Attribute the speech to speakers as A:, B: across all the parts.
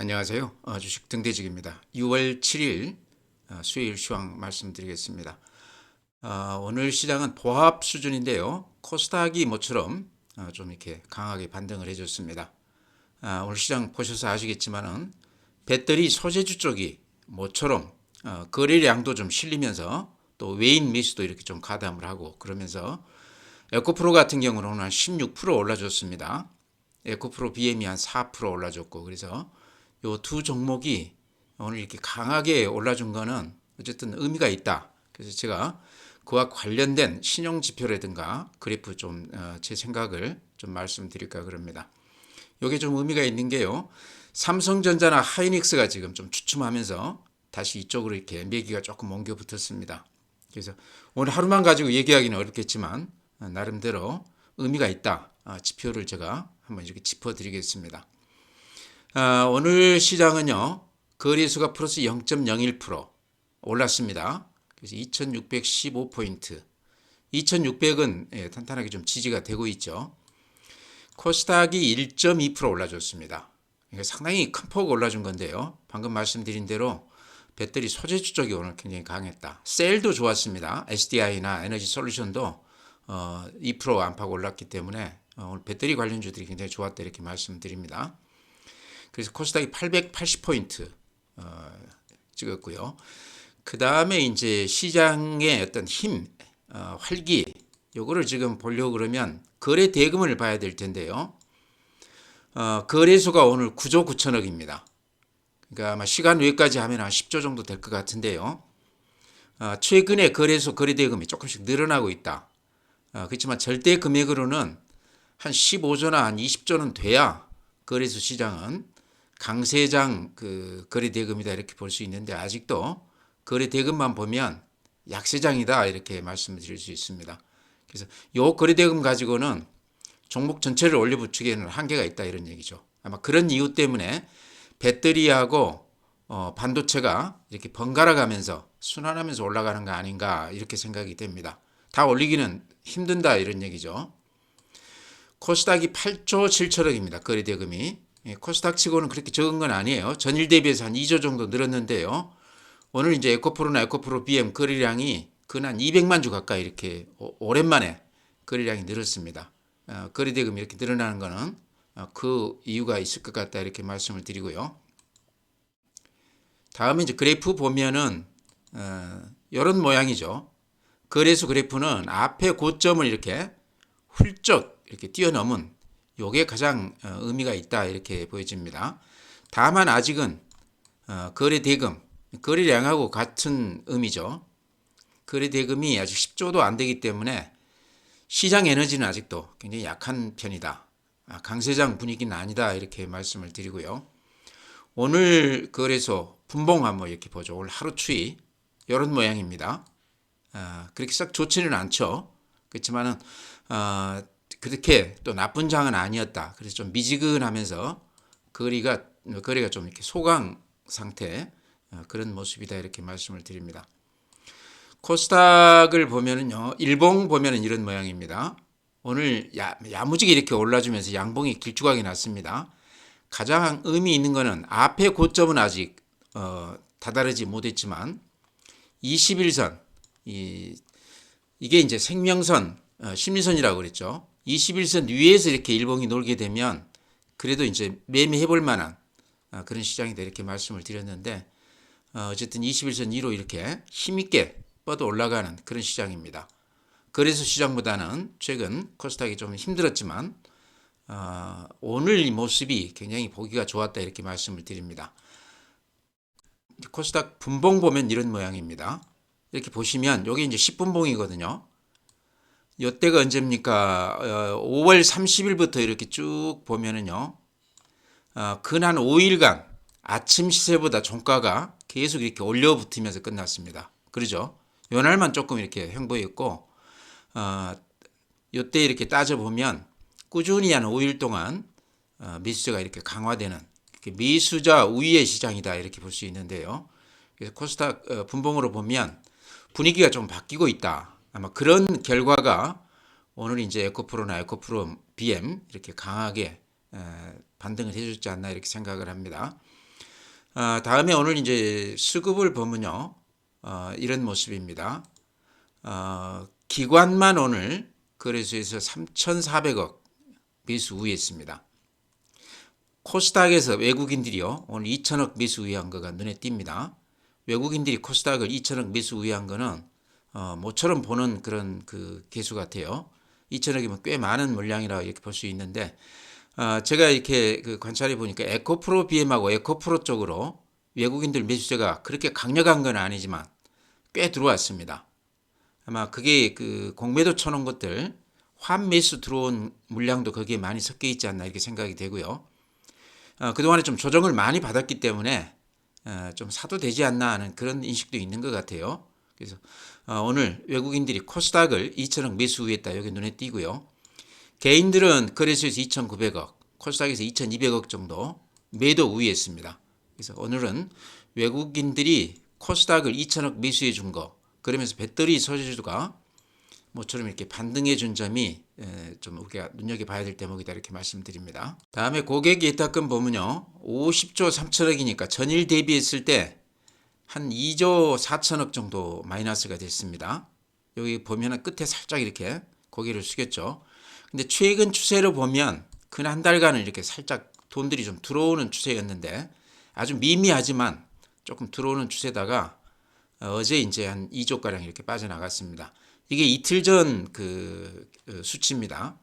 A: 안녕하세요. 주식 등대직입니다. 6월 7일 수요일 시황 말씀드리겠습니다. 오늘 시장은 보합 수준인데요. 코스닥이 모처럼 좀 이렇게 강하게 반등을 해줬습니다. 오늘 시장 보셔서 아시겠지만은 배터리 소재주 쪽이 모처럼 거래량도 좀 실리면서 또 외인 매수도 이렇게 좀 가담을 하고 그러면서 에코프로 같은 경우는 오늘 한 16% 올라줬습니다. 에코프로 BM이 한 4% 올라줬고 그래서 요 두 종목이 오늘 이렇게 강하게 올라준 거는 어쨌든 의미가 있다. 그래서 제가 그와 관련된 신용 지표라든가 그래프 좀 제 생각을 좀 말씀드릴까 그럽니다. 이게 좀 의미가 있는 게요. 삼성전자나 하이닉스가 지금 좀 주춤하면서 다시 이쪽으로 이렇게 매기가 조금 옮겨 붙었습니다. 그래서 오늘 하루만 가지고 얘기하기는 어렵겠지만 나름대로 의미가 있다. 지표를 제가 한번 이렇게 짚어드리겠습니다. 오늘 시장은요, 거래수가 플러스 0.01% 올랐습니다. 그래서 2615포인트. 2600은 탄탄하게 좀 지지가 되고 있죠. 코스닥이 1.2% 올라줬습니다. 이게 상당히 큰 폭 올라준 건데요. 방금 말씀드린 대로 배터리 소재주 쪽이 오늘 굉장히 강했다. 셀도 좋았습니다. SDI나 에너지 솔루션도 2% 안팎 올랐기 때문에 오늘 배터리 관련주들이 굉장히 좋았다 이렇게 말씀드립니다. 그래서 코스닥이 880포인트 찍었고요. 그 다음에 이제 시장의 어떤 힘, 활기, 요거를 지금 보려고 그러면 거래 대금을 봐야 될 텐데요. 거래소가 오늘 9조 9천억입니다. 그러니까 아마 시간 외까지 하면 한 10조 정도 될 것 같은데요. 최근에 거래소 거래 대금이 조금씩 늘어나고 있다. 그렇지만 절대 금액으로는 한 15조나 한 20조는 돼야 거래소 시장은 강세장 그 거래 대금이다 이렇게 볼 수 있는데 아직도 거래 대금만 보면 약세장이다 이렇게 말씀드릴 수 있습니다. 그래서 요 거래 대금 가지고는 종목 전체를 올려붙이기에는 한계가 있다 이런 얘기죠. 아마 그런 이유 때문에 배터리하고 반도체가 이렇게 번갈아 가면서 순환하면서 올라가는 거 아닌가 이렇게 생각이 됩니다. 다 올리기는 힘든다 이런 얘기죠. 코스닥이 8조 7천억입니다. 거래 대금이. 코스닥 치고는 그렇게 적은 건 아니에요. 전일 대비해서 한 2조 정도 늘었는데요. 오늘 이제 에코프로나 에코프로 BM 거래량이 근 한 200만 주 가까이 이렇게 오랜만에 거래량이 늘었습니다. 거래 대금이 이렇게 늘어나는 거는 그 이유가 있을 것 같다 이렇게 말씀을 드리고요. 다음에 이제 그래프 보면은 이런 모양이죠. 거래소 그래프는 앞에 고점을 이렇게 훌쩍 이렇게 뛰어넘은 요게 가장 의미가 있다 이렇게 보여집니다. 다만 아직은 거래 대금, 거래량하고 같은 의미죠. 거래 대금이 아직 10조도 안 되기 때문에 시장 에너지는 아직도 굉장히 약한 편이다. 강세장 분위기는 아니다 이렇게 말씀을 드리고요. 오늘 거래소 분봉 한번 이렇게 보죠. 오늘 하루 추이 이런 모양입니다. 그렇게 썩 좋지는 않죠. 그렇지만은 그렇게 또 나쁜 장은 아니었다. 그래서 좀 미지근하면서 거래가 좀 이렇게 소강 상태 그런 모습이다 이렇게 말씀을 드립니다. 코스닥을 보면은요, 일봉 보면은 이런 모양입니다. 오늘 야무지게 이렇게 올라주면서 양봉이 길쭉하게 났습니다. 가장 의미 있는 거는 앞에 고점은 아직 다다르지 못했지만 21선 이게 이제 생명선 심리선이라고 그랬죠. 21선 위에서 이렇게 일봉이 놀게 되면 그래도 이제 매매해 볼 만한 그런 시장이다 이렇게 말씀을 드렸는데 어쨌든 21선 위로 이렇게 힘있게 뻗어 올라가는 그런 시장입니다. 거래소 시장보다는 최근 코스닥이 좀 힘들었지만 오늘 이 모습이 굉장히 보기가 좋았다 이렇게 말씀을 드립니다. 코스닥 분봉 보면 이런 모양입니다. 이렇게 보시면 여기 이제 10분봉이거든요. 이때가 언제입니까? 5월 30일부터 이렇게 쭉 보면은요. 근 한 5일간 아침 시세보다 종가가 계속 이렇게 올려붙으면서 끝났습니다. 그러죠? 요 날만 조금 이렇게 횡보했고 이때 이렇게 따져보면 꾸준히 한 5일 동안 매수세가 이렇게 강화되는 이렇게 매수자 우위의 시장이다 이렇게 볼 수 있는데요. 그래서 코스닥 분봉으로 보면 분위기가 좀 바뀌고 있다. 아마 그런 결과가 오늘 이제 에코프로나 에코프로 BM 이렇게 강하게 반등을 해줬지 않나 이렇게 생각을 합니다. 다음에 오늘 이제 수급을 보면요. 이런 모습입니다. 기관만 오늘 거래소에서 3,400억 매수 우회했습니다. 코스닥에서 외국인들이요. 오늘 2천억 매수 우회한 거가 눈에 띕니다. 외국인들이 코스닥을 2천억 매수 우회한 거는 모처럼 보는 그런 그 개수 같아요. 2천억이면 꽤 많은 물량이라 이렇게 볼 수 있는데 제가 이렇게 그 관찰해 보니까 에코프로 BM하고 에코프로 쪽으로 외국인들 매수세가 그렇게 강력한 건 아니지만 꽤 들어왔습니다. 아마 그게 그 공매도 쳐놓은 것들 환매수 들어온 물량도 거기에 많이 섞여 있지 않나 이렇게 생각이 되고요. 그동안에 좀 조정을 많이 받았기 때문에 좀 사도 되지 않나 하는 그런 인식도 있는 것 같아요. 그래서 오늘 외국인들이 코스닥을 2천억 매수 우회했다 여기 눈에 띄고요. 개인들은 거래소에서 2,900억, 코스닥에서 2,200억 정도 매도 우회했습니다. 그래서 오늘은 외국인들이 코스닥을 2천억 매수해 준 거, 그러면서 배터리 소재주가 모처럼 이렇게 반등해 준 점이 좀 우리가 눈여겨봐야 될 대목이다 이렇게 말씀드립니다. 다음에 고객 예탁금 보면요. 50조 3천억이니까 전일 대비했을 때 한 2조 4천억 정도 마이너스가 됐습니다. 여기 보면 끝에 살짝 이렇게 고개를 숙였죠. 근데 최근 추세로 보면 근 한 달간은 이렇게 살짝 돈들이 좀 들어오는 추세였는데 아주 미미하지만 조금 들어오는 추세다가 어제 이제 한 2조 가량 이렇게 빠져나갔습니다. 이게 이틀 전 그 수치입니다.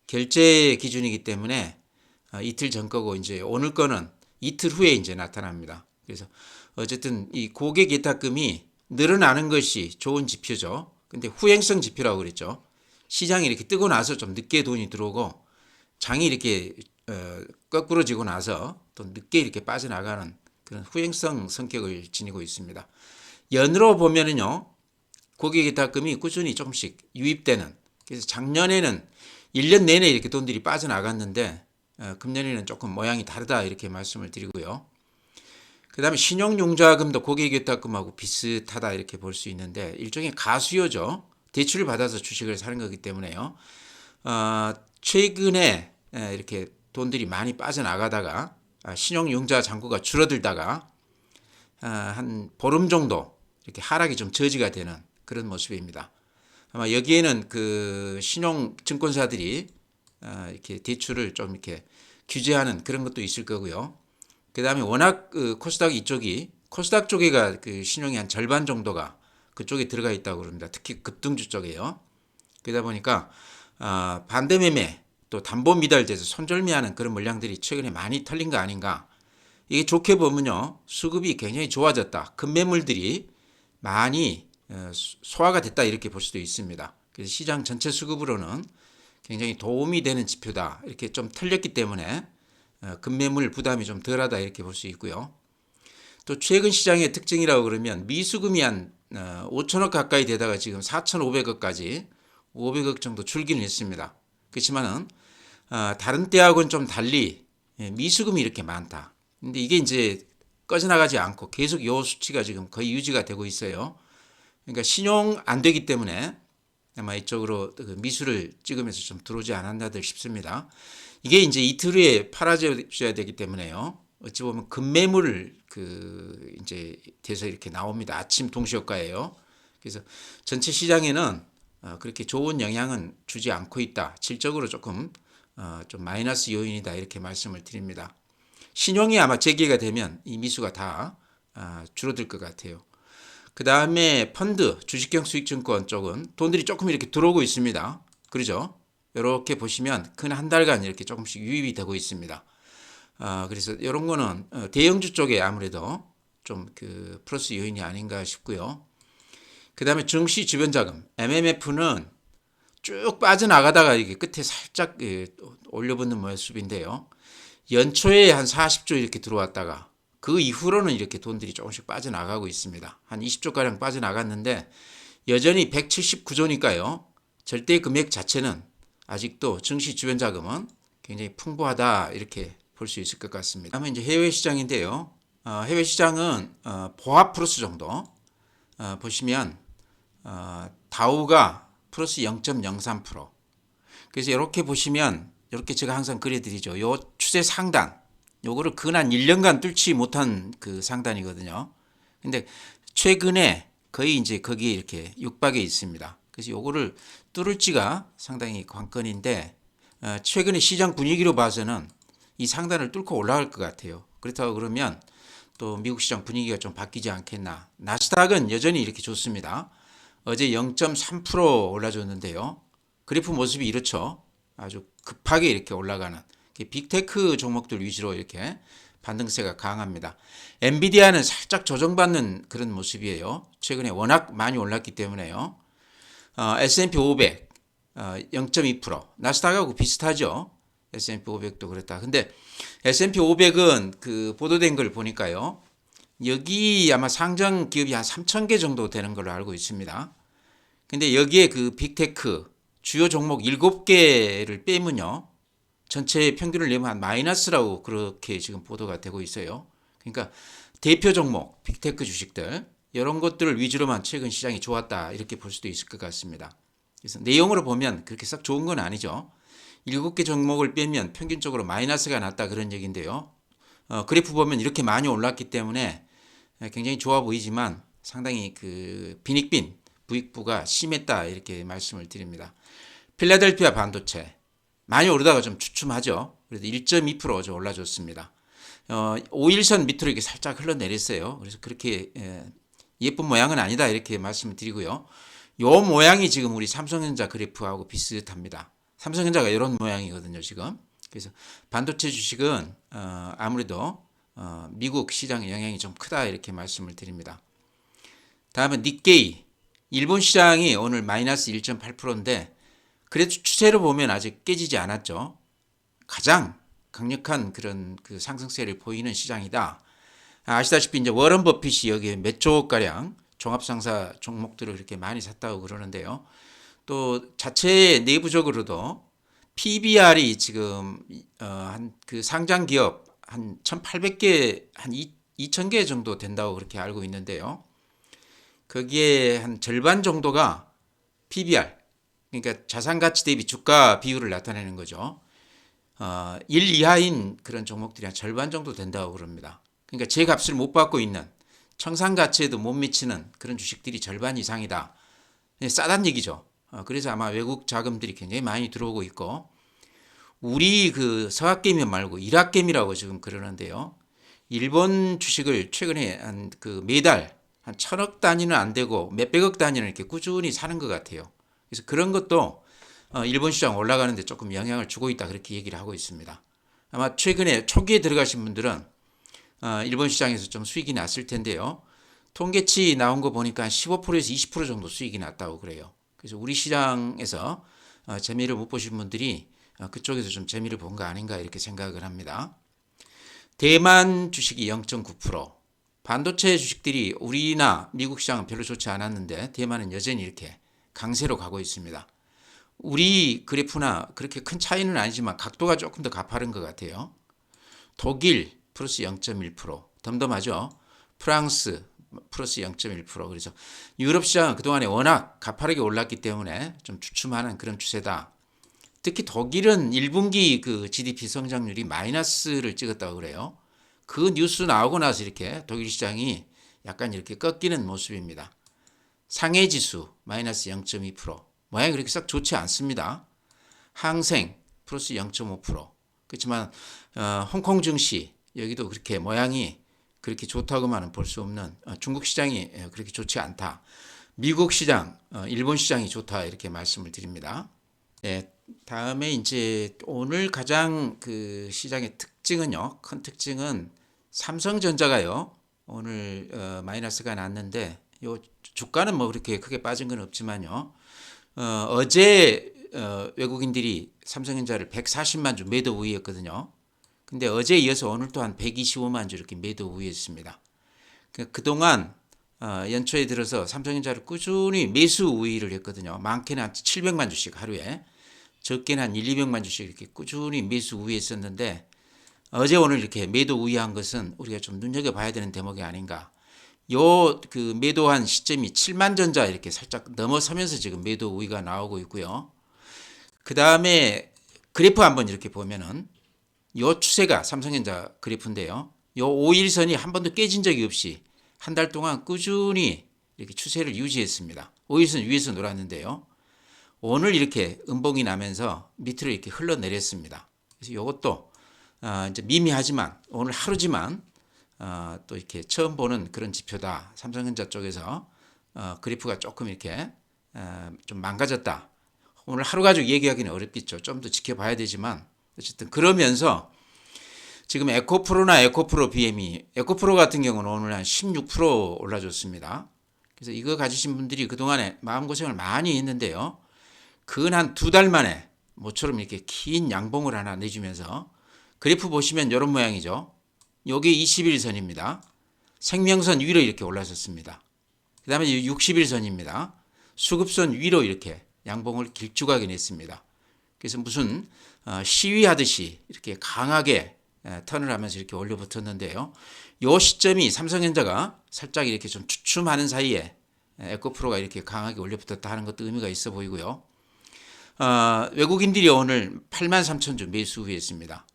A: 결제 기준이기 때문에 이틀 전 거고 이제 오늘 거는 이틀 후에 이제 나타납니다. 그래서 어쨌든 이 고객 예탁금이 늘어나는 것이 좋은 지표죠. 근데 후행성 지표라고 그랬죠. 시장이 이렇게 뜨고 나서 좀 늦게 돈이 들어오고 장이 이렇게 거꾸로지고 나서 또 늦게 이렇게 빠져나가는 그런 후행성 성격을 지니고 있습니다. 연으로 보면은요, 고객 예탁금이 꾸준히 조금씩 유입되는, 그래서 작년에는 1년 내내 이렇게 돈들이 빠져나갔는데 금년에는 조금 모양이 다르다 이렇게 말씀을 드리고요. 그 다음에 신용융자금도 고객 예탁금하고 비슷하다 이렇게 볼 수 있는데 일종의 가수요죠. 대출을 받아서 주식을 사는 거기 때문에요. 최근에 이렇게 돈들이 많이 빠져나가다가 신용융자 잔고가 줄어들다가 한 보름 정도 이렇게 하락이 좀 저지가 되는 그런 모습입니다. 아마 여기에는 그 신용 증권사들이 이렇게 대출을 좀 이렇게 규제하는 그런 것도 있을 거고요. 그 다음에 워낙 그 코스닥 이쪽이 코스닥 쪽에가 그 신용이 한 절반 정도가 그쪽에 들어가 있다고 그럽니다. 특히 급등주 쪽에요. 그러다 보니까 반대 매매 또 담보 미달돼서 손절매하는 그런 물량들이 최근에 많이 털린 거 아닌가. 이게 좋게 보면요. 수급이 굉장히 좋아졌다. 큰 매물들이 많이 소화가 됐다 이렇게 볼 수도 있습니다. 그래서 시장 전체 수급으로는 굉장히 도움이 되는 지표다. 이렇게 좀 털렸기 때문에 급매물 부담이 좀 덜하다 이렇게 볼 수 있고요. 또 최근 시장의 특징이라고 그러면 미수금이 한 5천억 가까이 되다가 지금 4,500억까지 500억 정도 줄기는 했습니다. 그렇지만은 다른 때하고는 좀 달리 미수금이 이렇게 많다. 근데 이게 이제 꺼져나가지 않고 계속 이 수치가 지금 거의 유지가 되고 있어요. 그러니까 신용 안 되기 때문에 아마 이쪽으로 미수를 찍으면서 좀 들어오지 않았나들 싶습니다. 이게 이제 이틀 후에 팔아줘야 되기 때문에요. 어찌 보면 급매물 그 이제 돼서 이렇게 나옵니다. 아침 동시효과예요. 그래서 전체 시장에는 그렇게 좋은 영향은 주지 않고 있다. 질적으로 조금 좀 마이너스 요인이다 이렇게 말씀을 드립니다. 신용이 아마 재개가 되면 이 미수가 다 줄어들 것 같아요. 그 다음에 펀드, 주식형 수익증권 쪽은 돈들이 조금 이렇게 들어오고 있습니다. 그러죠? 이렇게 보시면 근 한 달간 이렇게 조금씩 유입이 되고 있습니다. 그래서 이런 거는 대형주 쪽에 아무래도 좀 그 플러스 요인이 아닌가 싶고요. 그 다음에 증시 주변 자금, MMF는 쭉 빠져나가다가 이게 끝에 살짝 올려붙는 모습인데요. 연초에 한 40조 이렇게 들어왔다가 그 이후로는 이렇게 돈들이 조금씩 빠져나가고 있습니다. 한 20조가량 빠져나갔는데 여전히 179조니까요. 절대 금액 자체는 아직도 증시 주변 자금은 굉장히 풍부하다 이렇게 볼 수 있을 것 같습니다. 다음은 이제 해외 시장인데요. 해외 시장은 보합 플러스 정도 보시면 다우가 플러스 0.03%. 그래서 이렇게 보시면 이렇게 제가 항상 그려드리죠. 요 추세 상단 요거를 근한 1년간 뚫지 못한 그 상단이거든요. 근데 최근에 거의 이제 거기에 이렇게 육박해 있습니다. 그래서 요거를 뚫을지가 상당히 관건인데 최근에 시장 분위기로 봐서는 이 상단을 뚫고 올라갈 것 같아요. 그렇다고 그러면 또 미국 시장 분위기가 좀 바뀌지 않겠나. 나스닥은 여전히 이렇게 좋습니다. 어제 0.3% 올라줬는데요. 그래프 모습이 이렇죠. 아주 급하게 이렇게 올라가는 빅테크 종목들 위주로 이렇게 반등세가 강합니다. 엔비디아는 살짝 조정받는 그런 모습이에요. 최근에 워낙 많이 올랐기 때문에요. S&P 500 0.2%, 나스닥하고 비슷하죠. S&P 500도 그렇다. 근데 S&P 500은 그 보도된 걸 보니까요. 여기 아마 상장 기업이 한 3,000개 정도 되는 걸로 알고 있습니다. 근데 여기에 그 빅테크 주요 종목 7개를 빼면요. 전체 평균을 내면 한 마이너스라고 그렇게 지금 보도가 되고 있어요. 그러니까 대표 종목 빅테크 주식들 이런 것들을 위주로만 최근 시장이 좋았다 이렇게 볼 수도 있을 것 같습니다. 그래서 내용으로 보면 그렇게 썩 좋은 건 아니죠. 7개 종목을 빼면 평균적으로 마이너스가 났다 그런 얘기인데요. 그래프 보면 이렇게 많이 올랐기 때문에 굉장히 좋아 보이지만 상당히 그 빈익빈 부익부가 심했다 이렇게 말씀을 드립니다. 필라델피아 반도체 많이 오르다가 좀 주춤하죠. 그래도 1.2% 올라줬습니다. 5일선 밑으로 이렇게 살짝 흘러내렸어요. 그래서 그렇게 예쁜 모양은 아니다 이렇게 말씀을 드리고요. 요 모양이 지금 우리 삼성전자 그래프하고 비슷합니다. 삼성전자가 이런 모양이거든요 지금. 그래서 반도체 주식은 아무래도 미국 시장 영향이 좀 크다 이렇게 말씀을 드립니다. 다음은 니케이. 일본 시장이 오늘 마이너스 1.8%인데 그래도 추세로 보면 아직 깨지지 않았죠. 가장 강력한 그런 그 상승세를 보이는 시장이다. 아시다시피 이제 워런 버핏이 여기에 몇 조가량 종합상사 종목들을 이렇게 많이 샀다고 그러는데요. 또 자체 내부적으로도 PBR이 지금 한 그 상장 기업 한 1,800개 한 2,000개 정도 된다고 그렇게 알고 있는데요. 거기에 한 절반 정도가 PBR 그러니까 자산 가치 대비 주가 비율을 나타내는 거죠. 1 이하인 그런 종목들이 한 절반 정도 된다고 그럽니다. 그러니까 제 값을 못 받고 있는 청산 가치에도 못 미치는 그런 주식들이 절반 이상이다. 싸단 얘기죠. 그래서 아마 외국 자금들이 굉장히 많이 들어오고 있고 우리 그 서학개미 말고 일학개미라고 지금 그러는데요. 일본 주식을 최근에 한 그 매달 한 1,000억 단위는 안 되고 몇백억 단위는 이렇게 꾸준히 사는 것 같아요. 그래서 그런 것도 일본 시장 올라가는데 조금 영향을 주고 있다 그렇게 얘기를 하고 있습니다. 아마 최근에 초기에 들어가신 분들은 일본 시장에서 좀 수익이 났을 텐데요. 통계치 나온 거 보니까 15%에서 20% 정도 수익이 났다고 그래요. 그래서 우리 시장에서 재미를 못 보신 분들이 그쪽에서 좀 재미를 본 거 아닌가 이렇게 생각을 합니다. 대만 주식이 0.9%, 반도체 주식들이 우리나 미국 시장은 별로 좋지 않았는데 대만은 여전히 이렇게 강세로 가고 있습니다. 우리 그래프나 그렇게 큰 차이는 아니지만 각도가 조금 더 가파른 것 같아요. 독일 플러스 0.1%, 덤덤하죠. 프랑스 플러스 0.1%. 그래서 유럽 시장은 그동안에 워낙 가파르게 올랐기 때문에 좀 주춤하는 그런 추세다. 특히 독일은 1분기 그 GDP 성장률이 마이너스를 찍었다고 그래요. 그 뉴스 나오고 나서 이렇게 독일 시장이 약간 이렇게 꺾이는 모습입니다. 상해 지수 마이너스 0.2%. 모양이 그렇게 썩 좋지 않습니다. 항생 플러스 0.5%. 그렇지만 홍콩 증시 여기도 그렇게 모양이 그렇게 좋다고만은 볼 수 없는 중국 시장이 그렇게 좋지 않다. 미국 시장, 일본 시장이 좋다 이렇게 말씀을 드립니다. 네, 다음에 이제 오늘 가장 그 시장의 특징은요. 큰 특징은 삼성전자가요. 오늘 마이너스가 났는데 요 주가는 뭐 그렇게 크게 빠진 건 없지만요. 어제 외국인들이 삼성전자를 140만 주 매도 우위였거든요. 근데 어제 이어서 오늘 또한 125만 주 이렇게 매도 우위했습니다. 그동안 연초에 들어서 삼성전자를 꾸준히 매수 우위를 했거든요. 많게는 한 700만 주씩 하루에, 적게는 한 1, 200만 주씩 이렇게 꾸준히 매수 우위했었는데 어제 오늘 이렇게 매도 우위한 것은 우리가 좀 눈여겨봐야 되는 대목이 아닌가. 요 그 매도한 시점이 7만 전자 이렇게 살짝 넘어서면서 지금 매도 우위가 나오고 있고요. 그 다음에 그래프 한번 이렇게 보면은 요 추세가 삼성전자 그래프인데요. 요 5일선이 한 번도 깨진 적이 없이 한 달 동안 꾸준히 이렇게 추세를 유지했습니다. 5일선 위에서 놀았는데요. 오늘 이렇게 음봉이 나면서 밑으로 이렇게 흘러내렸습니다. 그래서 이것도 이제 미미하지만 오늘 하루지만 또 이렇게 처음 보는 그런 지표다. 삼성전자 쪽에서 그래프가 조금 이렇게 좀 망가졌다. 오늘 하루 가지고 얘기하기는 어렵겠죠. 좀 더 지켜봐야 되지만 어쨌든 그러면서 지금 에코프로나 에코프로 BM이 에코프로 같은 경우는 오늘 한 16% 올라줬습니다. 그래서 이거 가지신 분들이 그동안에 마음고생을 많이 했는데요. 근 한 두 달 만에 모처럼 이렇게 긴 양봉을 하나 내주면서 그래프 보시면 이런 모양이죠. 여기 21선입니다. 생명선 위로 이렇게 올라섰습니다. 그 다음에 61선입니다. 수급선 위로 이렇게 양봉을 길쭉하게 냈습니다. 그래서 무슨 시위하듯이 이렇게 강하게 턴을 하면서 이렇게 올려 붙었는데요. 이 시점이 삼성전자가 살짝 이렇게 좀 주춤하는 사이에 에코프로가 이렇게 강하게 올려 붙었다 하는 것도 의미가 있어 보이고요. 외국인들이 오늘 83,000주 매수 우위했습니다.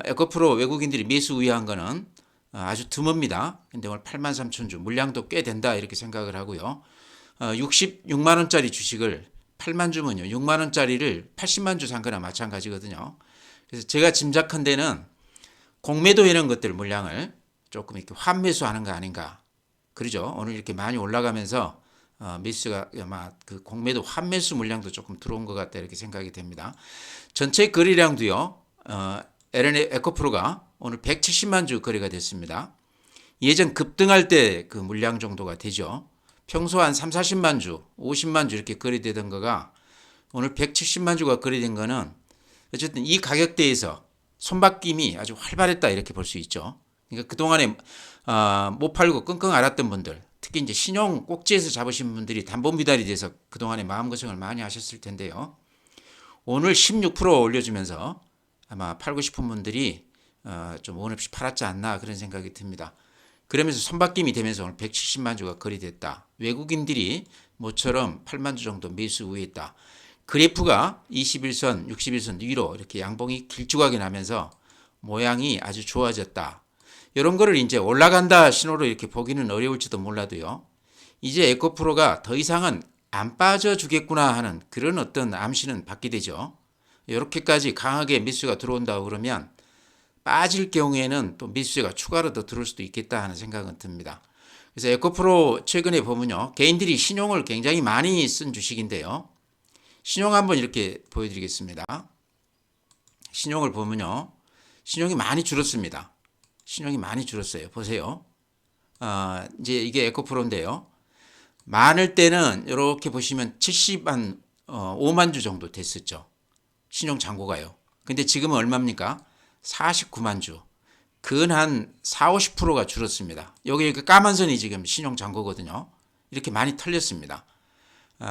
A: 에코프로 외국인들이 매수 우위한 거는 아주 드뭅니다. 근데 오늘 83,000주 물량도 꽤 된다 이렇게 생각을 하고요. 66만 원짜리 주식을 8만 주면요. 6만 원짜리를 80만 주 산 거나 마찬가지거든요. 그래서 제가 짐작한 데는 공매도 이런 것들 물량을 조금 이렇게 환매수하는 거 아닌가. 그러죠. 오늘 이렇게 많이 올라가면서 매수가 아마 그 공매도 환매수 물량도 조금 들어온 것 같다 이렇게 생각이 됩니다. 전체 거래량도요. LN 에코프로가 오늘 170만 주 거래가 됐습니다. 예전 급등할 때 그 물량 정도가 되죠. 평소 한 3, 40만 주, 50만 주 이렇게 거래되던 거가 오늘 170만 주가 거래된 거는 어쨌든 이 가격대에서 손바뀜이 아주 활발했다 이렇게 볼 수 있죠. 그러니까 그동안에 못 팔고 끙끙 앓았던 분들, 특히 이제 신용 꼭지에서 잡으신 분들이 담보 미달이 돼서 그동안에 마음고생을 많이 하셨을 텐데요. 오늘 16% 올려주면서 아마 팔고 싶은 분들이 좀 원 없이 팔았지 않나 그런 생각이 듭니다. 그러면서 손바뀜이 되면서 오늘 170만 주가 거래됐다. 외국인들이 모처럼 8만 주 정도 매수 우위했다. 그래프가 21선, 61선 위로 이렇게 양봉이 길쭉하게 나면서 모양이 아주 좋아졌다. 이런 거를 이제 올라간다 신호로 이렇게 보기는 어려울지도 몰라도요. 이제 에코프로가 더 이상은 안 빠져주겠구나 하는 그런 어떤 암시는 받게 되죠. 이렇게까지 강하게 매수가 들어온다고 그러면 빠질 경우에는 또 매수세가 추가로 더 들어올 수도 있겠다 하는 생각은 듭니다. 그래서 에코프로 최근에 보면요. 개인들이 신용을 굉장히 많이 쓴 주식인데요. 신용 한번 이렇게 보여드리겠습니다. 신용을 보면요. 신용이 많이 줄었습니다. 신용이 많이 줄었어요. 보세요. 이제 이게 에코프로인데요. 많을 때는 이렇게 보시면 70만 5만 주 정도 됐었죠. 신용 잔고가요. 근데 지금은 얼마입니까? 49만 주. 근 한 4, 50%가 줄었습니다. 여기 까만 선이 지금 신용 잔고거든요. 이렇게 많이 털렸습니다.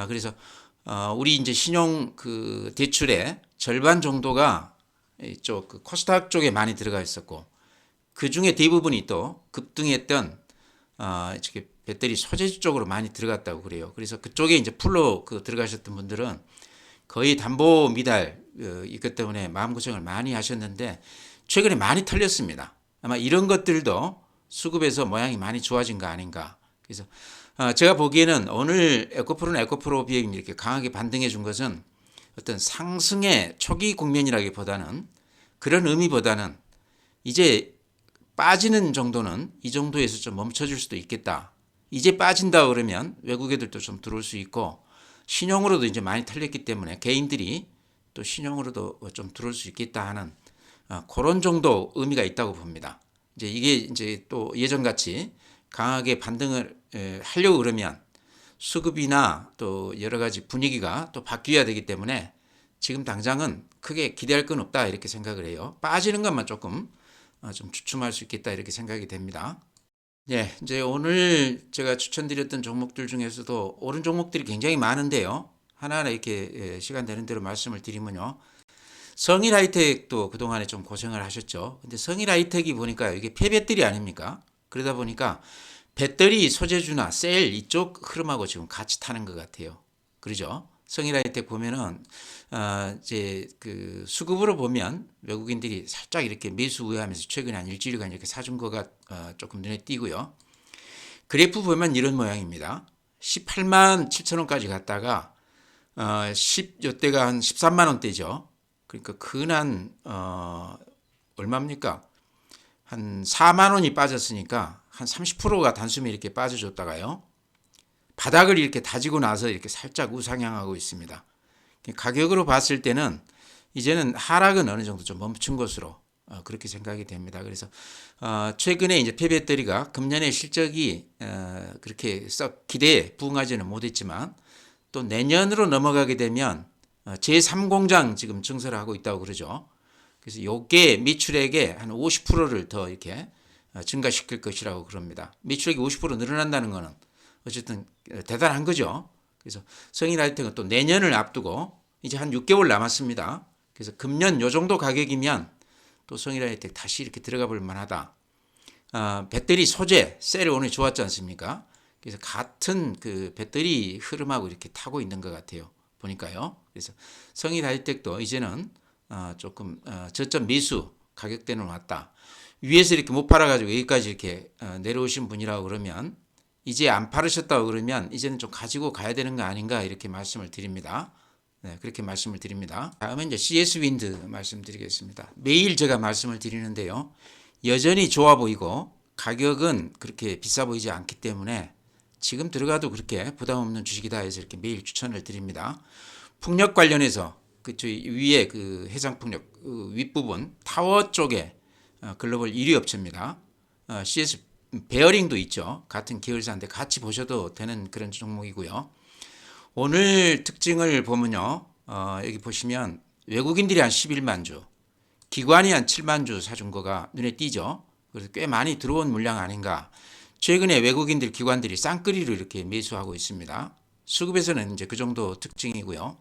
A: 그래서 우리 이제 신용 그 대출의 절반 정도가 이쪽 그 코스닥 쪽에 많이 들어가 있었고 그 중에 대부분이 또 급등했던 이렇게 배터리 소재주 쪽으로 많이 들어갔다고 그래요. 그래서 그쪽에 이제 풀로 그 들어가셨던 분들은 거의 담보 미달 이것 때문에 마음고생을 많이 하셨는데 최근에 많이 털렸습니다. 아마 이런 것들도 수급에서 모양이 많이 좋아진 거 아닌가. 그래서 제가 보기에는 오늘 에코프로나 에코프로 BM이 이렇게 강하게 반등해 준 것은 어떤 상승의 초기 국면이라기보다는 그런 의미보다는 이제 빠지는 정도는 이 정도에서 좀 멈춰줄 수도 있겠다. 이제 빠진다 그러면 외국 애들도 좀 들어올 수 있고 신용으로도 이제 많이 털렸기 때문에 개인들이 또 신용으로도 좀 들어올 수 있겠다 하는 그런 정도 의미가 있다고 봅니다. 이제 이게 이제 또 예전같이 강하게 반등을 하려고 그러면 수급이나 또 여러 가지 분위기가 또 바뀌어야 되기 때문에 지금 당장은 크게 기대할 건 없다 이렇게 생각을 해요. 빠지는 것만 조금 좀 주춤할 수 있겠다 이렇게 생각이 됩니다. 네, 이제 오늘 제가 추천드렸던 종목들 중에서도 오른 종목들이 굉장히 많은데요. 하나하나 이렇게 시간 되는 대로 말씀을 드리면요. 성일하이텍도 그동안에 좀 고생을 하셨죠. 근데 성일하이텍이 보니까 이게 폐배터리 아닙니까? 그러다 보니까 배터리 소재주나 셀 이쪽 흐름하고 지금 같이 타는 것 같아요. 그러죠? 성일하이텍 보면은 이제 그 수급으로 보면 외국인들이 살짝 이렇게 매수 우회하면서 최근에 한 일주일간 이렇게 사준 거가 조금 눈에 띄고요. 그래프 보면 이런 모양입니다. 18만 7천 원까지 갔다가 10여대가 한 13만 원대죠. 그러니까 근한 얼마입니까? 한 4만 원이 빠졌으니까 한 30%가 단숨에 이렇게 빠져줬다가요. 바닥을 이렇게 다지고 나서 이렇게 살짝 우상향하고 있습니다. 가격으로 봤을 때는 이제는 하락은 어느 정도 좀 멈춘 것으로 그렇게 생각이 됩니다. 그래서 최근에 이제 폐배터리가 금년의 실적이 그렇게 썩 기대에 부응하지는 못했지만 또 내년으로 넘어가게 되면 제3공장 지금 증설을 하고 있다고 그러죠. 그래서 요게 매출액의 한 50%를 더 이렇게 증가시킬 것이라고 그럽니다. 매출액이 50% 늘어난다는 것은 어쨌든 대단한 거죠. 그래서 성일하이텍은 또 내년을 앞두고 이제 한 6개월 남았습니다. 그래서 금년 요 정도 가격이면 또 성일하이텍 다시 이렇게 들어가 볼 만하다. 배터리 소재 셀이 오늘 좋았지 않습니까? 그래서 같은 그 배터리 흐름하고 이렇게 타고 있는 것 같아요. 보니까요. 그래서 성일하이텍도 이제는 조금 저점 매수 가격대는 왔다. 위에서 이렇게 못 팔아가지고 여기까지 이렇게 내려오신 분이라고 그러면 이제 안 팔으셨다고 그러면 이제는 좀 가지고 가야 되는 거 아닌가 이렇게 말씀을 드립니다. 네, 그렇게 말씀을 드립니다. 다음은 이제 CS 윈드 말씀드리겠습니다. 매일 제가 말씀을 드리는데요. 여전히 좋아 보이고 가격은 그렇게 비싸 보이지 않기 때문에 지금 들어가도 그렇게 부담 없는 주식이다 해서 이렇게 매일 추천을 드립니다. 풍력 관련해서 그쪽 위에 그 해상풍력 윗부분 타워 쪽에 글로벌 1위 업체입니다. CS 베어링도 있죠. 같은 계열사인데 같이 보셔도 되는 그런 종목이고요. 오늘 특징을 보면요. 여기 보시면 외국인들이 한 11만 주, 기관이 한 7만 주 사준 거가 눈에 띄죠. 그래서 꽤 많이 들어온 물량 아닌가. 최근에 외국인들 기관들이 쌍끌이로 이렇게 매수하고 있습니다. 수급에서는 이제 그 정도 특징이고요.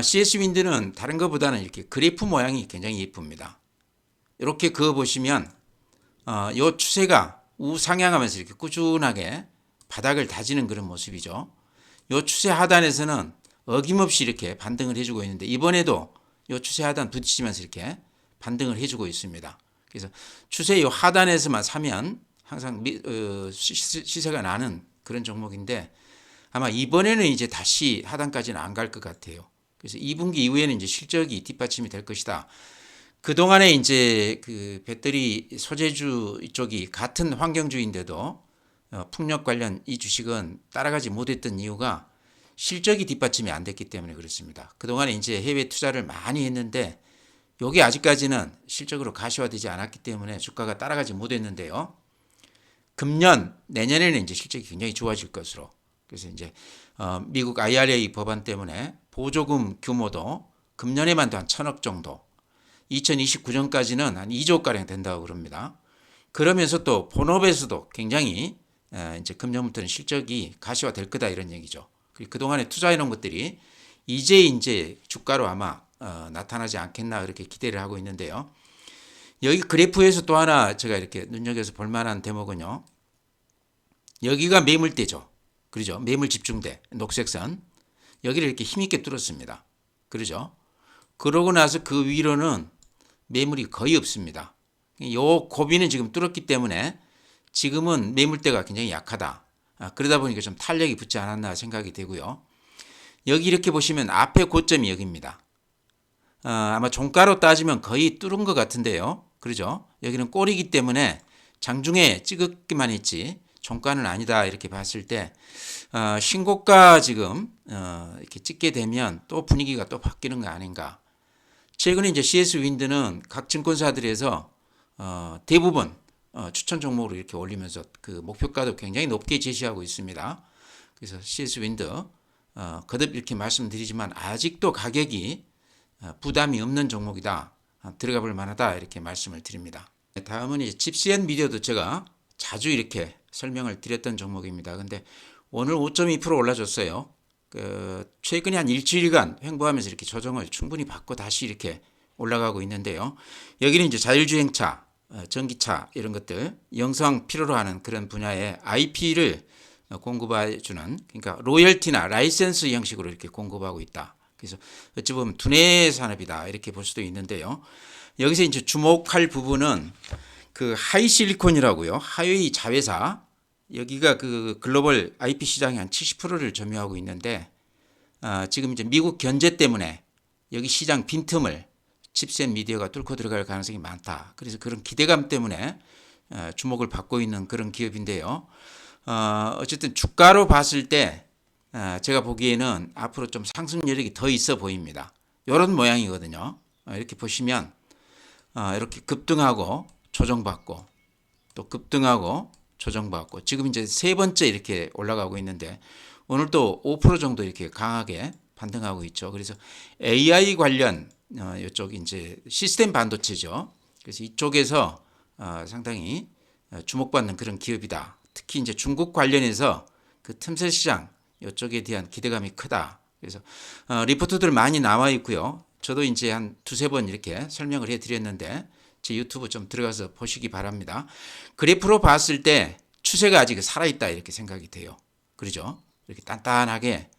A: CS 윈드는 다른 것보다는 이렇게 그래프 모양이 굉장히 예쁩니다. 이렇게 그어 보시면 요 추세가 우상향하면서 이렇게 꾸준하게 바닥을 다지는 그런 모습이죠. 요 추세 하단에서는 어김없이 이렇게 반등을 해주고 있는데 이번에도 요 추세 하단 부딪히면서 이렇게 반등을 해주고 있습니다. 그래서 추세 요 하단에서만 사면 항상 시세가 나는 그런 종목인데 아마 이번에는 이제 다시 하단까지는 안 갈 것 같아요. 그래서 2분기 이후에는 이제 실적이 뒷받침이 될 것이다. 그동안에 이제 그 배터리 소재주 이쪽이 같은 환경주인데도 풍력 관련 이 주식은 따라가지 못했던 이유가 실적이 뒷받침이 안 됐기 때문에 그렇습니다. 그동안에 이제 해외 투자를 많이 했는데 여기 아직까지는 실적으로 가시화되지 않았기 때문에 주가가 따라가지 못했는데요. 금년 내년에는 이제 실적이 굉장히 좋아질 것으로 그래서 이제 미국 IRA 법안 때문에 보조금 규모도 금년에만 한 1,000억 정도 2029년까지는 한 2조 가량 된다고 그럽니다. 그러면서 또 본업에서도 굉장히 이제 금년부터는 실적이 가시화될 거다 이런 얘기죠. 그동안에 투자해 놓은 것들이 이제 주가로 아마 나타나지 않겠나 그렇게 기대를 하고 있는데요. 여기 그래프에서 또 하나 제가 이렇게 눈여겨서 볼 만한 대목은요. 여기가 매물대죠. 그러죠. 매물 집중대 녹색선. 여기를 이렇게 힘있게 뚫었습니다. 그러죠. 그러고 나서 그 위로는 매물이 거의 없습니다. 요 고비는 지금 뚫었기 때문에 지금은 매물대가 굉장히 약하다. 그러다 보니까 좀 탄력이 붙지 않았나 생각이 되고요. 여기 이렇게 보시면 앞에 고점이 여기입니다. 아마 종가로 따지면 거의 뚫은 것 같은데요. 그러죠? 여기는 꼬리기 때문에 장중에 찍었기만 했지 종가는 아니다 이렇게 봤을 때 신고가 지금 이렇게 찍게 되면 또 분위기가 또 바뀌는 거 아닌가. 최근에 이제 CS 윈드는 각 증권사들에서 대부분 추천 종목으로 이렇게 올리면서 그 목표가도 굉장히 높게 제시하고 있습니다. 그래서 CS 윈드 거듭 이렇게 말씀드리지만 아직도 가격이 부담이 없는 종목이다. 들어가 볼 만하다 이렇게 말씀을 드립니다. 다음은 이제 집시앤 미디어도 제가 자주 이렇게 설명을 드렸던 종목입니다. 근데 오늘 5.2% 올라줬어요. 최근에 한 일주일간 횡보하면서 이렇게 조정을 충분히 받고 다시 이렇게 올라가고 있는데요. 여기는 이제 자율주행차, 전기차 이런 것들 영상 필요로 하는 그런 분야의 IP를 공급해주는, 그러니까 로열티나 라이센스 형식으로 이렇게 공급하고 있다. 그래서 어찌 보면 두뇌 산업이다 이렇게 볼 수도 있는데요. 여기서 이제 주목할 부분은 그 하이실리콘이라고요. 하웨이 자회사, 여기가 그 글로벌 IP 시장의 한 70%를 점유하고 있는데 지금 이제 미국 견제 때문에 여기 시장 빈틈을 칩셋 미디어가 뚫고 들어갈 가능성이 많다. 그래서 그런 기대감 때문에 주목을 받고 있는 그런 기업인데요. 어쨌든 주가로 봤을 때 제가 보기에는 앞으로 좀 상승 여력이 더 있어 보입니다. 이런 모양이거든요. 이렇게 보시면 이렇게 급등하고 조정받고 또 급등하고 조정받고 지금 이제 세 번째 이렇게 올라가고 있는데 오늘도 5% 정도 이렇게 강하게 반등하고 있죠. 그래서 AI 관련 이쪽 이제 시스템 반도체죠. 그래서 이쪽에서 상당히 주목받는 그런 기업이다. 특히 이제 중국 관련해서 그 틈새 시장 이쪽에 대한 기대감이 크다. 그래서 리포트들 많이 나와 있고요. 저도 이제 한 두세 번 이렇게 설명을 해드렸는데 제 유튜브 좀 들어가서 보시기 바랍니다. 그래프로 봤을 때 추세가 아직 살아있다 이렇게 생각이 돼요. 그러죠? 이렇게 단단하게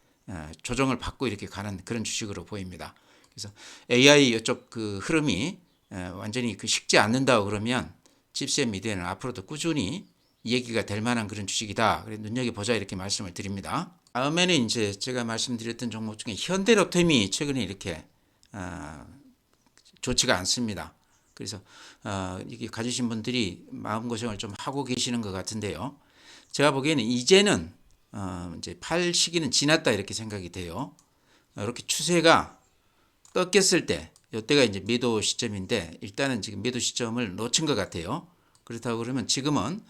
A: 조정을 받고 이렇게 가는 그런 주식으로 보입니다. 그래서 AI 이쪽 그 흐름이 완전히 그 식지 않는다고 그러면 칩셋 미디어는 앞으로도 꾸준히 얘기가 될 만한 그런 주식이다. 그래서 눈여겨보자 이렇게 말씀을 드립니다. 다음에는 이제 제가 말씀드렸던 종목 중에 현대로템이 최근에 이렇게 좋지가 않습니다. 그래서 이게 가지신 분들이 마음고생을 좀 하고 계시는 것 같은데요. 제가 보기에는 이제는 이제 팔 시기는 지났다 이렇게 생각이 돼요. 이렇게 추세가 꺾였을 때 이때가 이제 매도 시점인데 일단은 지금 매도 시점을 놓친 것 같아요. 그렇다고 그러면 지금은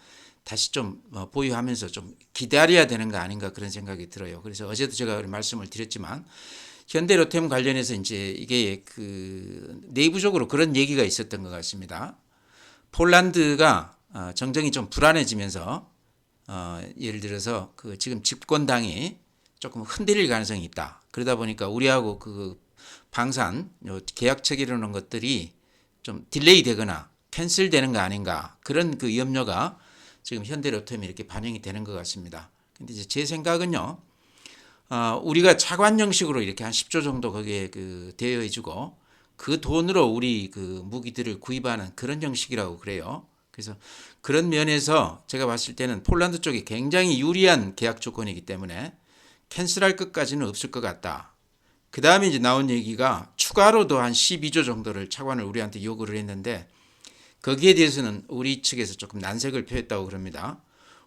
A: 다시 좀 보유하면서 좀 기다려야 되는 거 아닌가 그런 생각이 들어요. 그래서 어제도 제가 말씀을 드렸지만 현대로템 관련해서 이제 이게 그 내부적으로 그런 얘기가 있었던 것 같습니다. 폴란드가 정정이 좀 불안해지면서 예를 들어서 그 지금 집권당이 조금 흔들릴 가능성이 있다. 그러다 보니까 우리하고 그 방산 계약 체결하는 것들이 좀 딜레이 되거나 캔슬 되는 거 아닌가 그런 그 염려가 지금 현대로템이 이렇게 반영이 되는 것 같습니다. 근데 이제 제 생각은요. 우리가 차관 형식으로 이렇게 한 10조 정도 거기에 그 대여해주고 그 돈으로 우리 그 무기들을 구입하는 그런 형식이라고 그래요. 그래서 그런 면에서 제가 봤을 때는 폴란드 쪽이 굉장히 유리한 계약 조건이기 때문에 캔슬할 것까지는 없을 것 같다. 그 다음에 이제 나온 얘기가 추가로도 한 12조 정도를 차관을 우리한테 요구를 했는데 거기에 대해서는 우리 측에서 조금 난색을 표했다고 그럽니다.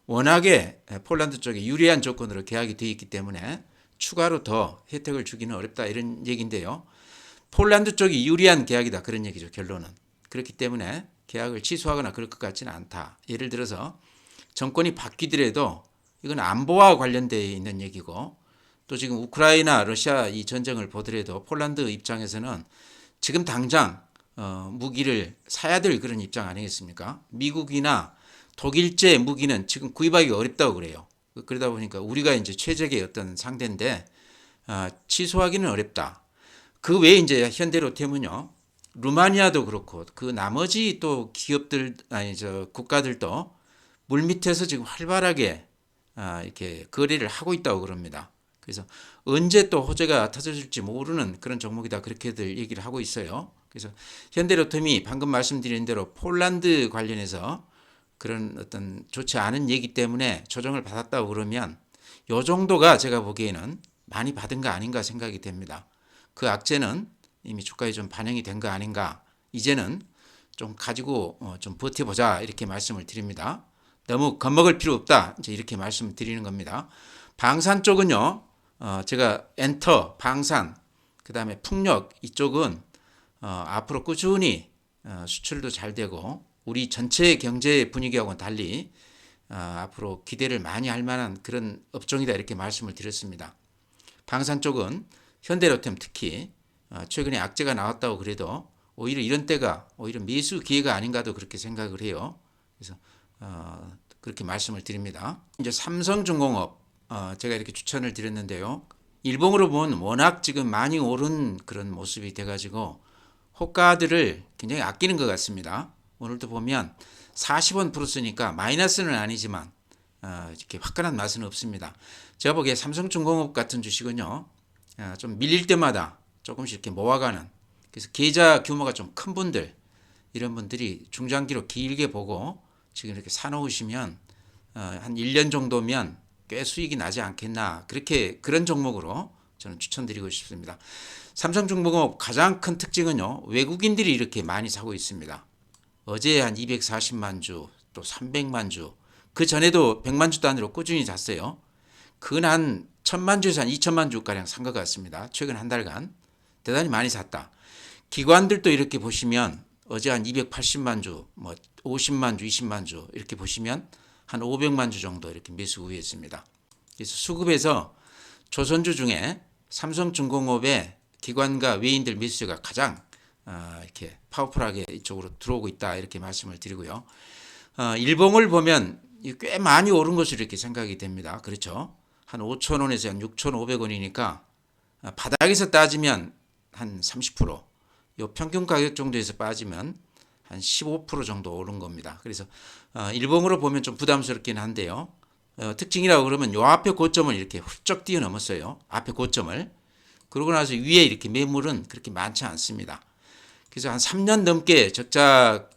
A: 워낙에 폴란드 쪽에 유리한 조건으로 계약이 되어 있기 때문에 추가로 더 혜택을 주기는 어렵다 이런 얘기인데요. 폴란드 쪽이 유리한 계약이다 그런 얘기죠. 결론은. 그렇기 때문에 계약을 취소하거나 그럴 것 같지는 않다. 예를 들어서 정권이 바뀌더라도 이건 안보와 관련되어 있는 얘기고 또 지금 우크라이나 러시아 이 전쟁을 보더라도 폴란드 입장에서는 지금 당장 무기를 사야 될 그런 입장 아니겠습니까? 미국이나 독일제 무기는 지금 구입하기 어렵다고 그래요. 그러다 보니까 우리가 이제 최적의 어떤 상대인데 취소하기는 어렵다. 그 외에 이제 현대로템은요. 루마니아도 그렇고 그 나머지 또 기업들 아니 저 국가들도 물밑에서 지금 활발하게 이렇게 거래를 하고 있다고 그럽니다. 그래서 언제 또 호재가 터져줄지 모르는 그런 종목이다 그렇게들 얘기를 하고 있어요. 그래서 현대로템이 방금 말씀드린 대로 폴란드 관련해서 그런 어떤 좋지 않은 얘기 때문에 조정을 받았다고 그러면 요 정도가 제가 보기에는 많이 받은 거 아닌가 생각이 됩니다. 그 악재는 이미 주가에 좀 반영이 된 거 아닌가. 이제는 좀 가지고 좀 버텨보자 이렇게 말씀을 드립니다. 너무 겁먹을 필요 없다. 이제 이렇게 말씀드리는 겁니다. 방산 쪽은요. 제가 엔터, 방산, 그 다음에 풍력 이쪽은 앞으로 꾸준히 수출도 잘 되고 우리 전체 경제 분위기하고는 달리 앞으로 기대를 많이 할 만한 그런 업종이다 이렇게 말씀을 드렸습니다. 방산 쪽은 현대로템 특히 최근에 악재가 나왔다고 그래도 오히려 이런 때가 오히려 매수 기회가 아닌가도 그렇게 생각을 해요. 그래서 그렇게 말씀을 드립니다. 이제 삼성중공업 제가 이렇게 추천을 드렸는데요. 일봉으로 보면 워낙 지금 많이 오른 그런 모습이 돼가지고 호가들을 굉장히 아끼는 것 같습니다. 오늘도 보면 40원 플러스니까 마이너스는 아니지만 이렇게 화끈한 맛은 없습니다. 제가 보기에 삼성중공업 같은 주식은요, 좀 밀릴 때마다 조금씩 이렇게 모아가는, 그래서 계좌 규모가 좀 큰 분들, 이런 분들이 중장기로 길게 보고 지금 이렇게 사놓으시면 한 1년 정도면 꽤 수익이 나지 않겠나, 그런 종목으로 저는 추천드리고 싶습니다. 삼성중공업 가장 큰 특징은요, 외국인들이 이렇게 많이 사고 있습니다. 어제 한 240만 주, 또 300만 주, 그 전에도 100만 주 단위로 꾸준히 샀어요. 근 한 1000만 주에서 한 2000만 주가량 산 것 같습니다. 최근 한 달간 대단히 많이 샀다. 기관들도 이렇게 보시면 어제 한 280만 주, 뭐 50만 주, 20만 주 이렇게 보시면 한 500만 주 정도 이렇게 매수 우회했습니다. 그래서 수급에서 조선주 중에 삼성중공업의 기관과 외인들 매수가 가장 이렇게 파워풀하게 이쪽으로 들어오고 있다, 이렇게 말씀을 드리고요. 일봉을 보면 꽤 많이 오른 것으로 이렇게 생각이 됩니다. 그렇죠? 한 5,000원에서 한 6,500원이니까 바닥에서 따지면 한 30%, 요 평균 가격 정도에서 빠지면 한 15% 정도 오른 겁니다. 그래서 일봉으로 보면 좀 부담스럽긴 한데요. 특징이라고 그러면 요 앞에 고점을 이렇게 훌쩍 뛰어넘었어요. 앞에 고점을. 그러고 나서 위에 이렇게 매물은 그렇게 많지 않습니다. 그래서 한 3년 넘게 적자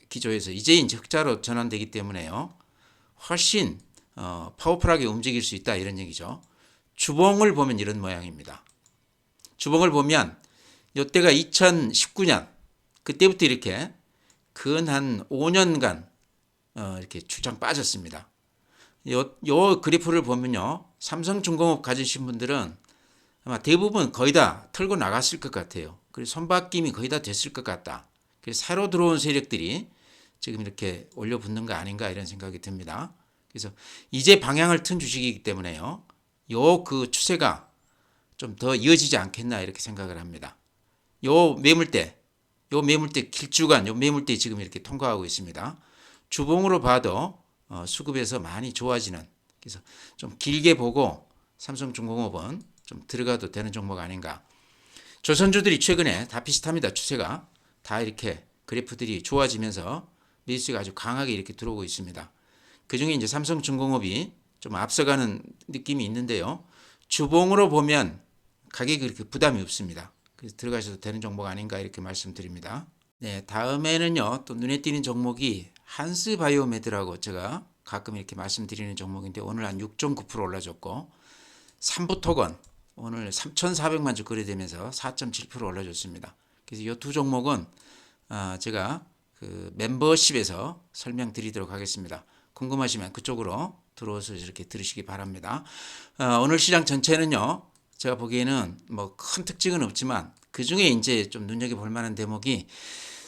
A: 기조에서 이제 흑자로 전환되기 때문에요, 훨씬 파워풀하게 움직일 수 있다, 이런 얘기죠. 주봉을 보면 이런 모양입니다. 주봉을 보면 이때가 2019년, 그때부터 이렇게 근 한 5년간 이렇게 출장 빠졌습니다. 요 그래프를 보면요, 삼성중공업 가지신 분들은 아마 대부분 거의 다 털고 나갔을 것 같아요. 그래서 손바뀜이 거의 다 됐을 것 같다. 그래서 새로 들어온 세력들이 지금 이렇게 올려붙는 거 아닌가, 이런 생각이 듭니다. 그래서 이제 방향을 튼 주식이기 때문에요, 요 그 추세가 좀 더 이어지지 않겠나, 이렇게 생각을 합니다. 요 매물대 길주간, 요 매물대 지금 이렇게 통과하고 있습니다. 주봉으로 봐도 수급에서 많이 좋아지는, 그래서 좀 길게 보고 삼성중공업은 좀 들어가도 되는 종목 아닌가. 조선주들이 최근에 다 비슷합니다. 추세가 다 이렇게 그래프들이 좋아지면서 매수가 아주 강하게 이렇게 들어오고 있습니다. 그중에 이제 삼성중공업이 좀 앞서가는 느낌이 있는데요, 주봉으로 보면 가격이 그렇게 부담이 없습니다. 그래서 들어가셔도 되는 종목 아닌가, 이렇게 말씀드립니다. 네, 다음에는요, 또 눈에 띄는 종목이 한스바이오메드라고 제가 가끔 이렇게 말씀드리는 종목인데, 오늘 한 6.9% 올라줬고, 삼부토건 오늘 3,400만 주 거래되면서 4.7% 올라줬습니다. 그래서 이 두 종목은 제가 그 멤버십에서 설명드리도록 하겠습니다. 궁금하시면 그쪽으로 들어와서 이렇게 들으시기 바랍니다. 오늘 시장 전체는요, 제가 보기에는 뭐 큰 특징은 없지만 그 중에 이제 좀 눈여겨볼 만한 대목이,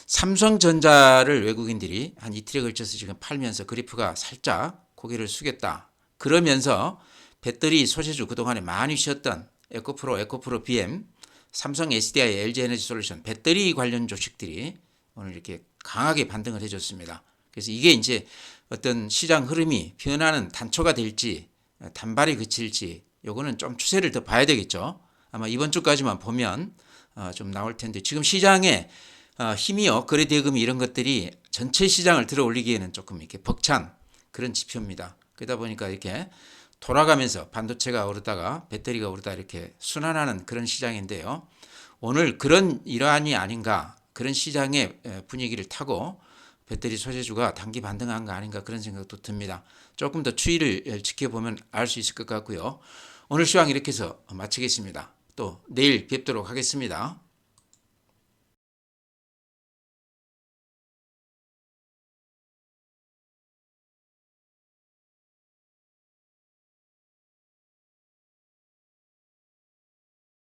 A: 삼성전자를 외국인들이 한 이틀에 걸쳐서 지금 팔면서 그래프가 살짝 고개를 숙였다. 그러면서 배터리 소재주 그동안에 많이 쉬었던 에코프로 BM, 삼성 SDI, LG에너지솔루션 배터리 관련 주식들이 오늘 이렇게 강하게 반등을 해줬습니다. 그래서 이게 이제 어떤 시장 흐름이 변하는 단초가 될지 단발이 그칠지, 요거는 좀 추세를 더 봐야 되겠죠. 아마 이번 주까지만 보면 좀 나올 텐데, 지금 시장에 힘이요, 거래 대금이 이런 것들이 전체 시장을 들어 올리기에는 조금 이렇게 벅찬 그런 지표입니다. 그러다 보니까 이렇게 돌아가면서 반도체가 오르다가 배터리가 오르다 이렇게 순환하는 그런 시장인데요, 오늘 그런 일환이 아닌가, 그런 시장의 분위기를 타고 배터리 소재주가 단기 반등한 거 아닌가, 그런 생각도 듭니다. 조금 더 추이를 지켜보면 알 수 있을 것 같고요. 오늘 시황 이렇게 해서 마치겠습니다. 또 내일 뵙도록 하겠습니다.